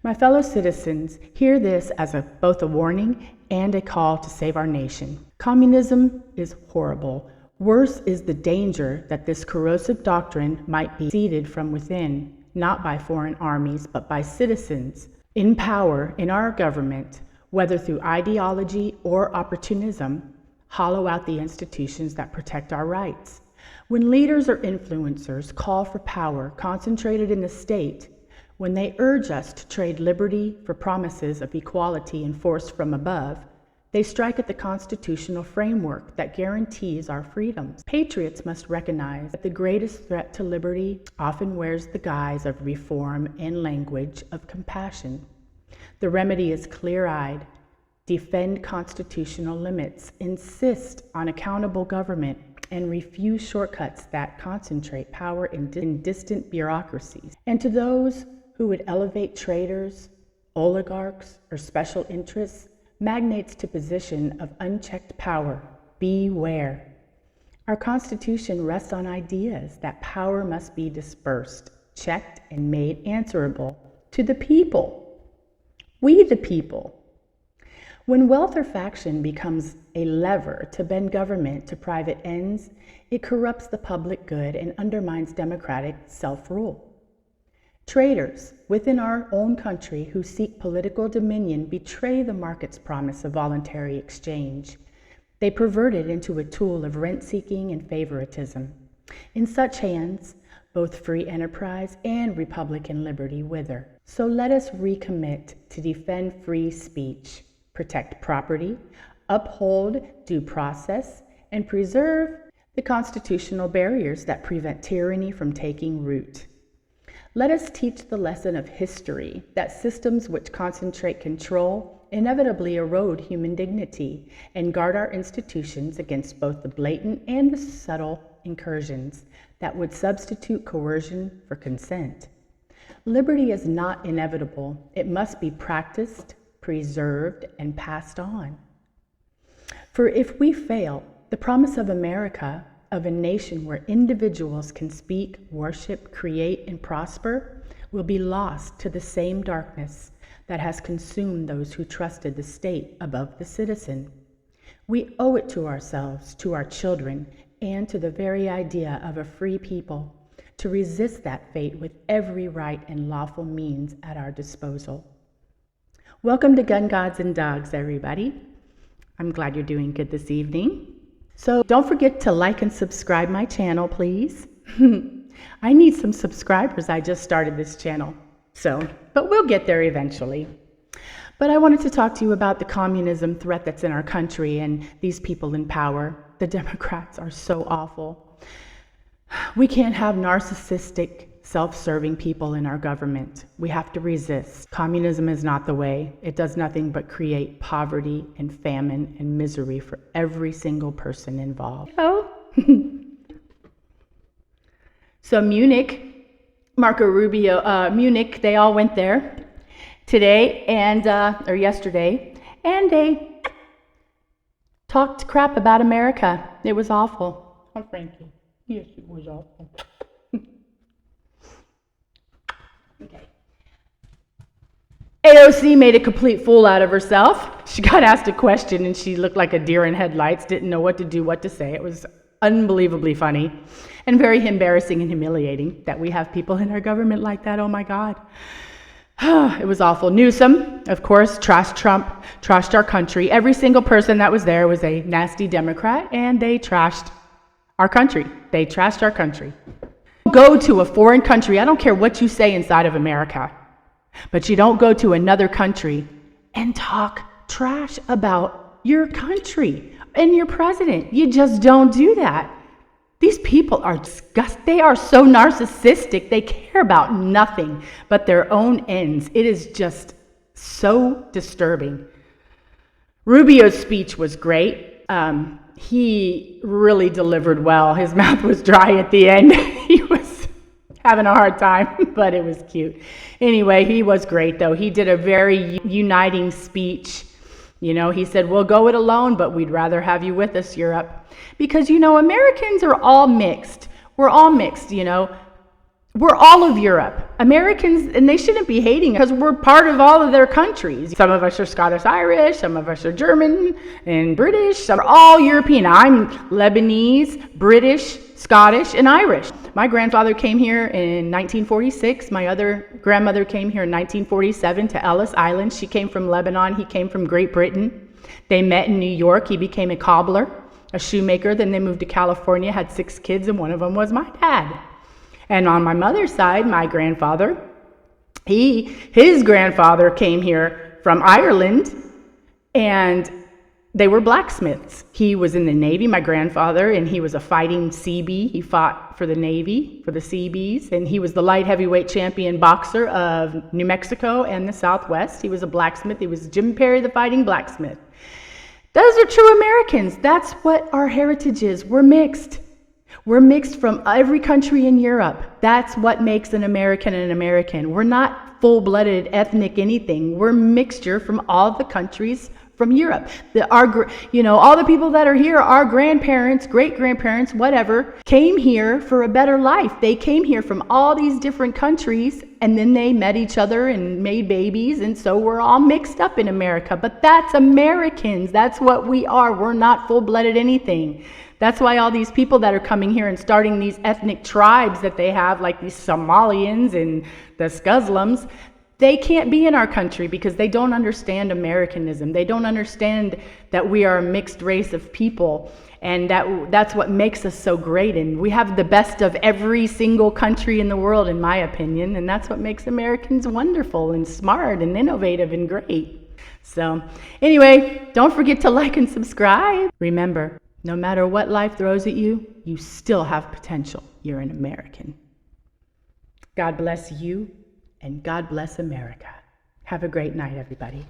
My fellow citizens, hear this as both a warning and a call to save our nation. Communism is horrible. Worse is the danger that this corrosive doctrine might be seeded from within, not by foreign armies, but by citizens in power in our government, whether through ideology or opportunism, hollow out the institutions that protect our rights. When leaders or influencers call for power concentrated in the state, when they urge us to trade liberty for promises of equality enforced from above, they strike at the constitutional framework that guarantees our freedoms. Patriots must recognize that the greatest threat to liberty often wears the guise of reform and language of compassion. The remedy is clear-eyed. Defend constitutional limits, insist on accountable government, and refuse shortcuts that concentrate power in distant bureaucracies. And to those who would elevate traders, oligarchs, or special interests, magnates to position of unchecked power, beware. Our Constitution rests on ideas that power must be dispersed, checked, and made answerable to the people. We the people. When wealth or faction becomes a lever to bend government to private ends, it corrupts the public good and undermines democratic self-rule. Traitors within our own country who seek political dominion betray the market's promise of voluntary exchange. They pervert it into a tool of rent-seeking and favoritism. In such hands, both free enterprise and Republican liberty wither. So let us recommit to defend free speech, protect property, uphold due process, and preserve the constitutional barriers that prevent tyranny from taking root. Let us teach the lesson of history that systems which concentrate control inevitably erode human dignity and guard our institutions against both the blatant and the subtle incursions that would substitute coercion for consent. Liberty is not inevitable. It must be practiced, preserved, and passed on. For if we fail, the promise of America, of a nation where individuals can speak, worship, create, and prosper, will be lost to the same darkness that has consumed those who trusted the state above the citizen. We owe it to ourselves, to our children, and to the very idea of a free people to resist that fate with every right and lawful means at our disposal. Welcome to Gun Gods and Dogs, everybody. I'm glad you're doing good this evening. So don't forget to like and subscribe my channel, please. I need some subscribers. I just started this channel, but we'll get there eventually. But I wanted to talk to you about the communism threat that's in our country and these people in power. The Democrats are so awful. We can't have narcissistic, self-serving people in our government. We have to resist. Communism is not the way. It does nothing but create poverty and famine and misery for every single person involved. Oh. So Munich, Marco Rubio, Munich, they all went there today or yesterday, and they talked crap about America. It was awful. Oh, Frankie. Yes, it was awful. Okay. AOC made a complete fool out of herself. She got asked a question and she looked like a deer in headlights, didn't know what to do, what to say. It was unbelievably funny and very embarrassing and humiliating that we have people in our government like that. Oh my God. It was awful. Newsom, of course, trashed Trump, trashed our country. Every single person that was there was a nasty Democrat, and they trashed our country. They trashed our country. Go to a foreign country, I don't care what you say inside of America, but you don't go to another country and talk trash about your country and your president. You just don't do that. These people are disgusting. They are so narcissistic. They care about nothing but their own ends. It is just so disturbing. Rubio's speech was great. He really delivered well. His mouth was dry at the end. He was having a hard time, but it was cute. Anyway, he was great, though. He did a very uniting speech. You know, he said, we'll go it alone, but we'd rather have you with us, Europe. Because, you know, Americans are all mixed. We're all mixed, you know. We're all of Europe. Americans, and they shouldn't be hating because we're part of all of their countries. Some of us are Scottish-Irish, some of us are German and British. Some are all European. I'm Lebanese, British, Scottish, and Irish. My grandfather came here in 1946. My other grandmother came here in 1947 to Ellis Island. She came from Lebanon. He came from Great Britain. They met in New York. He became a cobbler, a shoemaker. Then they moved to California, had 6 kids, and one of them was my dad. And on my mother's side, my grandfather, his grandfather came here from Ireland, and they were blacksmiths. He was in the Navy, my grandfather, and he was a fighting Seabee. He fought for the Navy, for the Seabees, and he was the light heavyweight champion boxer of New Mexico and the Southwest. He was a blacksmith. He was Jim Perry, the fighting blacksmith. Those are true Americans. That's what our heritage is. We're mixed. We're mixed from every country in Europe. That's what makes an American. We're not full-blooded ethnic anything. We're mixture from all the countries from Europe. All the people that are here, our grandparents, great-grandparents, whatever, came here for a better life. They came here from all these different countries, and then they met each other and made babies, and so we're all mixed up in America. But that's Americans. That's what we are. We're not full-blooded anything. That's why all these people that are coming here and starting these ethnic tribes that they have, like these Somalians and the Scuslums, they can't be in our country because they don't understand Americanism. They don't understand that we are a mixed race of people, and that's what makes us so great. And we have the best of every single country in the world, in my opinion, and that's what makes Americans wonderful and smart and innovative and great. So anyway, don't forget to like and subscribe. Remember, no matter what life throws at you, you still have potential. You're an American. God bless you, and God bless America. Have a great night, everybody.